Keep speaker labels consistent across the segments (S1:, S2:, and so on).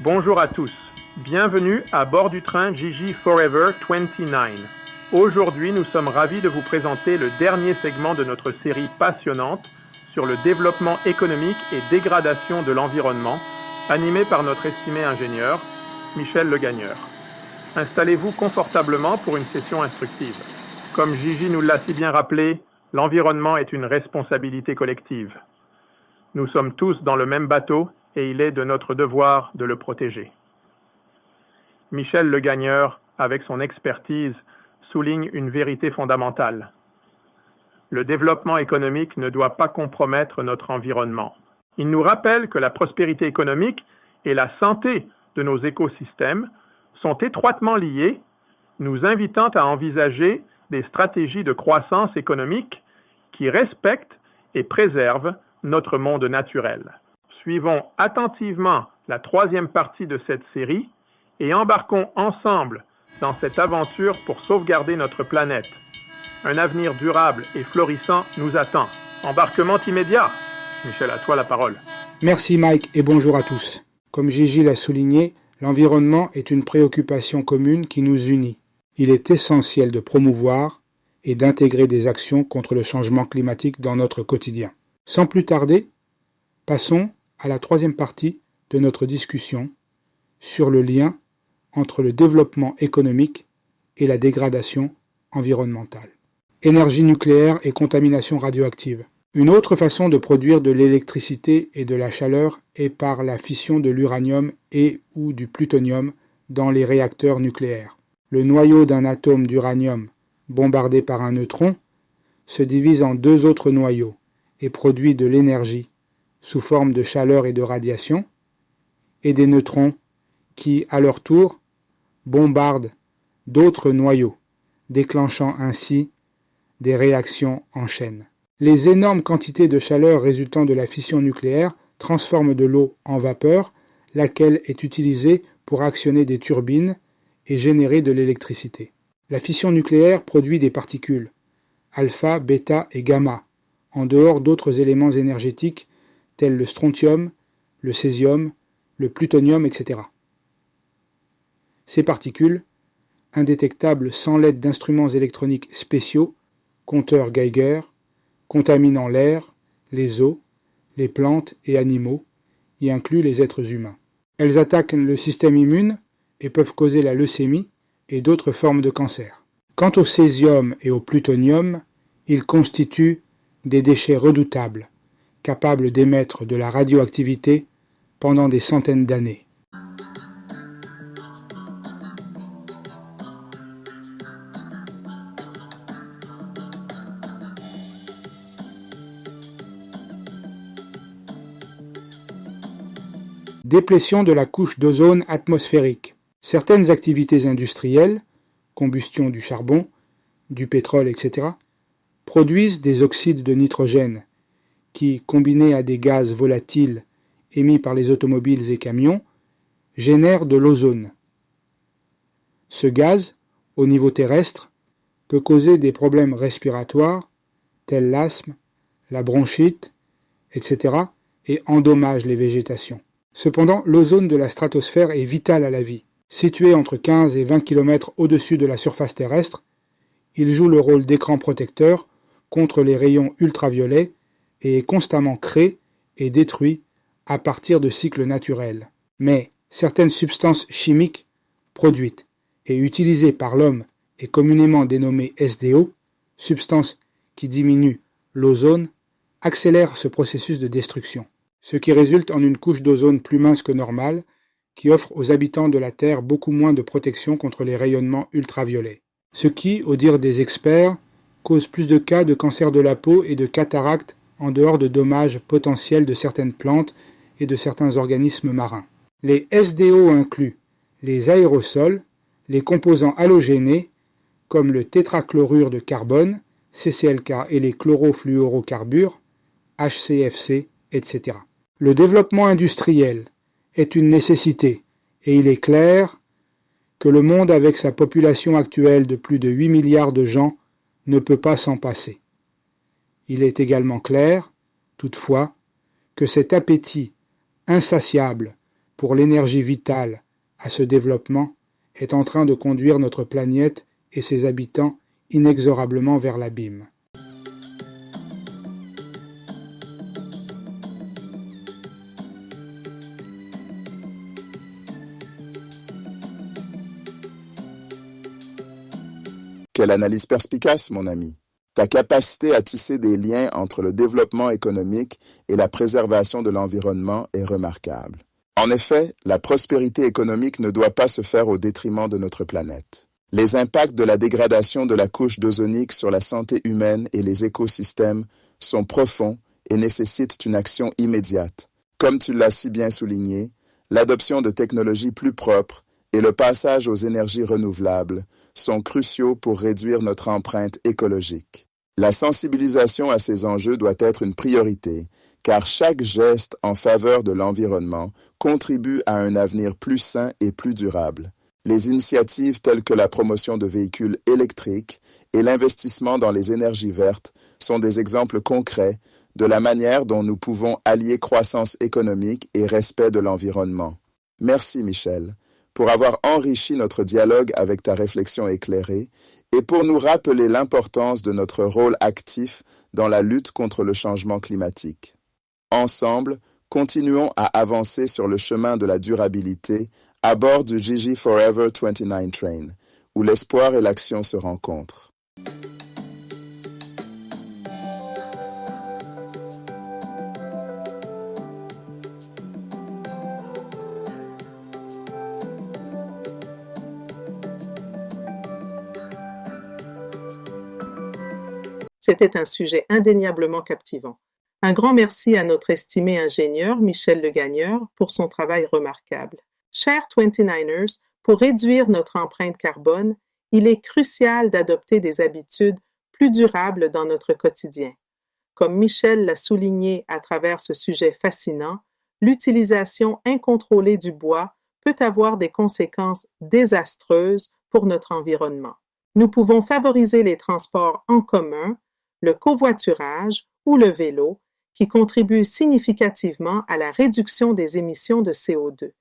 S1: Bonjour à tous, bienvenue à bord du train Gigi Forever 29. Aujourd'hui, nous sommes ravis de vous présenter le dernier segment de notre série passionnante sur le développement économique et dégradation de l'environnement, animé par notre estimé ingénieur, Michel Legagneur. Installez-vous confortablement pour une session instructive. Comme Gigi nous l'a si bien rappelé, l'environnement est une responsabilité collective. Nous sommes tous dans le même bateau et il est de notre devoir de le protéger. Michel Legagneur, avec son expertise, souligne une vérité fondamentale. Le développement économique ne doit pas compromettre notre environnement. Il nous rappelle que la prospérité économique et la santé de nos écosystèmes sont étroitement liées, nous invitant à envisager des stratégies de croissance économique qui respectent et préservent notre monde naturel. Suivons attentivement la troisième partie de cette série et embarquons ensemble dans cette aventure pour sauvegarder notre planète. Un avenir durable et florissant nous attend. Embarquement immédiat. Michel, à toi la parole.
S2: Merci Mike et bonjour à tous. Comme Gigi l'a souligné, l'environnement est une préoccupation commune qui nous unit. Il est essentiel de promouvoir et d'intégrer des actions contre le changement climatique dans notre quotidien. Sans plus tarder, passons à la troisième partie de notre discussion sur le lien entre le développement économique et la dégradation environnementale. Énergie nucléaire et contamination radioactive. Une autre façon de produire de l'électricité et de la chaleur est par la fission de l'uranium et ou du plutonium dans les réacteurs nucléaires. Le noyau d'un atome d'uranium bombardé par un neutron se divise en deux autres noyaux et produit de l'énergie sous forme de chaleur et de radiation, et des neutrons qui, à leur tour, bombardent d'autres noyaux, déclenchant ainsi des réactions en chaîne. Les énormes quantités de chaleur résultant de la fission nucléaire transforment de l'eau en vapeur, laquelle est utilisée pour actionner des turbines et générer de l'électricité. La fission nucléaire produit des particules, alpha, bêta et gamma, en dehors d'autres éléments énergétiques tels le strontium, le césium, le plutonium, etc. Ces particules, indétectables sans l'aide d'instruments électroniques spéciaux, compteurs Geiger, contaminant l'air, les eaux, les plantes et animaux, y inclus les êtres humains. Elles attaquent le système immune et peuvent causer la leucémie et d'autres formes de cancer. Quant au césium et au plutonium, ils constituent des déchets redoutables, capables d'émettre de la radioactivité pendant des centaines d'années. Déplétion de la couche d'ozone atmosphérique. Certaines activités industrielles, combustion du charbon, du pétrole, etc., produisent des oxydes de nitrogène qui, combinés à des gaz volatiles émis par les automobiles et camions, génèrent de l'ozone. Ce gaz, au niveau terrestre, peut causer des problèmes respiratoires, tels l'asthme, la bronchite, etc., et endommage les végétations. Cependant, l'ozone de la stratosphère est vital à la vie. Situé entre 15 et 20 km au-dessus de la surface terrestre, il joue le rôle d'écran protecteur contre les rayons ultraviolets et est constamment créé et détruit à partir de cycles naturels. Mais certaines substances chimiques produites et utilisées par l'homme et communément dénommées SDO, substances qui diminuent l'ozone, accélèrent ce processus de destruction, ce qui résulte en une couche d'ozone plus mince que normale qui offre aux habitants de la Terre beaucoup moins de protection contre les rayonnements ultraviolets. Ce qui, au dire des experts, cause plus de cas de cancer de la peau et de cataracte en dehors de dommages potentiels de certaines plantes et de certains organismes marins. Les SDO incluent les aérosols, les composants halogénés comme le tétrachlorure de carbone, CClK, et les chlorofluorocarbures, HCFC, etc. Le développement industriel est une nécessité et il est clair que le monde avec sa population actuelle de plus de 8 milliards de gens ne peut pas s'en passer. Il est également clair, toutefois, que cet appétit insatiable pour l'énergie vitale à ce développement est en train de conduire notre planète et ses habitants inexorablement vers l'abîme.
S3: Quelle analyse perspicace, mon ami! Ta capacité à tisser des liens entre le développement économique et la préservation de l'environnement est remarquable. En effet, la prospérité économique ne doit pas se faire au détriment de notre planète. Les impacts de la dégradation de la couche d'ozonique sur la santé humaine et les écosystèmes sont profonds et nécessitent une action immédiate. Comme tu l'as si bien souligné, l'adoption de technologies plus propres et le passage aux énergies renouvelables sont cruciaux pour réduire notre empreinte écologique. La sensibilisation à ces enjeux doit être une priorité, car chaque geste en faveur de l'environnement contribue à un avenir plus sain et plus durable. Les initiatives telles que la promotion de véhicules électriques et l'investissement dans les énergies vertes sont des exemples concrets de la manière dont nous pouvons allier croissance économique et respect de l'environnement. Merci Michel, pour avoir enrichi notre dialogue avec ta réflexion éclairée et pour nous rappeler l'importance de notre rôle actif dans la lutte contre le changement climatique. Ensemble, continuons à avancer sur le chemin de la durabilité à bord du Gigi Forever 29 Train, où l'espoir et l'action se rencontrent.
S4: C'était un sujet indéniablement captivant. Un grand merci à notre estimé ingénieur Michel Le Gagneur pour son travail remarquable. Chers 29ers, pour réduire notre empreinte carbone, il est crucial d'adopter des habitudes plus durables dans notre quotidien. Comme Michel l'a souligné à travers ce sujet fascinant, l'utilisation incontrôlée du bois peut avoir des conséquences désastreuses pour notre environnement. Nous pouvons favoriser les transports en commun, le covoiturage ou le vélo, qui contribuent significativement à la réduction des émissions de CO2.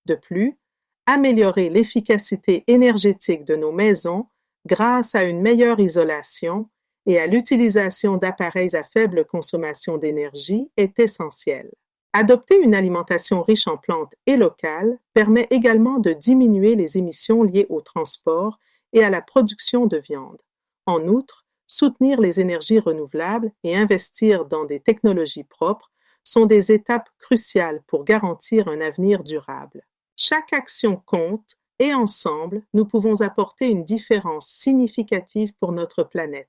S4: De plus, améliorer l'efficacité énergétique de nos maisons grâce à une meilleure isolation et à l'utilisation d'appareils à faible consommation d'énergie est essentiel. Adopter une alimentation riche en plantes et locale permet également de diminuer les émissions liées au transport et à la production de viande. En outre, soutenir les énergies renouvelables et investir dans des technologies propres sont des étapes cruciales pour garantir un avenir durable. Chaque action compte et ensemble, nous pouvons apporter une différence significative pour notre planète.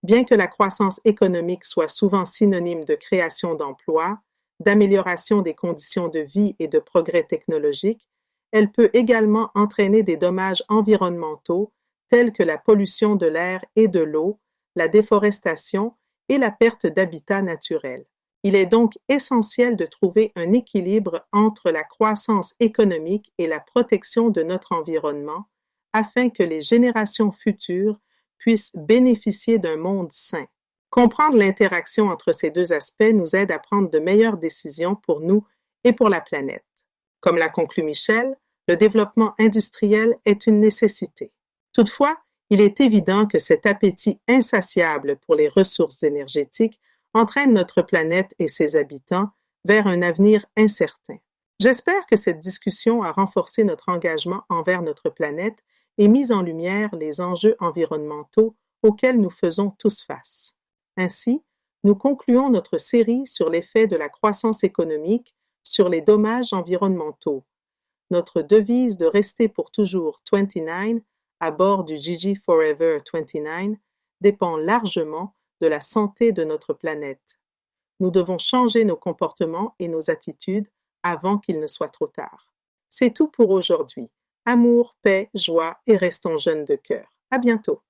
S4: Bien que la croissance économique soit souvent synonyme de création d'emplois, d'amélioration des conditions de vie et de progrès technologiques, elle peut également entraîner des dommages environnementaux tels que la pollution de l'air et de l'eau, la déforestation et la perte d'habitats naturels. Il est donc essentiel de trouver un équilibre entre la croissance économique et la protection de notre environnement afin que les générations futures puissent bénéficier d'un monde sain. Comprendre l'interaction entre ces deux aspects nous aide à prendre de meilleures décisions pour nous et pour la planète. Comme l'a conclu Michel, le développement industriel est une nécessité. Toutefois, il est évident que cet appétit insatiable pour les ressources énergétiques entraîne notre planète et ses habitants vers un avenir incertain. J'espère que cette discussion a renforcé notre engagement envers notre planète et mis en lumière les enjeux environnementaux auxquels nous faisons tous face. Ainsi, nous concluons notre série sur l'effet de la croissance économique sur les dommages environnementaux. Notre devise de rester pour toujours 29 à bord du Gigi Forever 29 dépend largement de la santé de notre planète. Nous devons changer nos comportements et nos attitudes avant qu'il ne soit trop tard. C'est tout pour aujourd'hui. Amour, paix, joie et restons jeunes de cœur. À bientôt.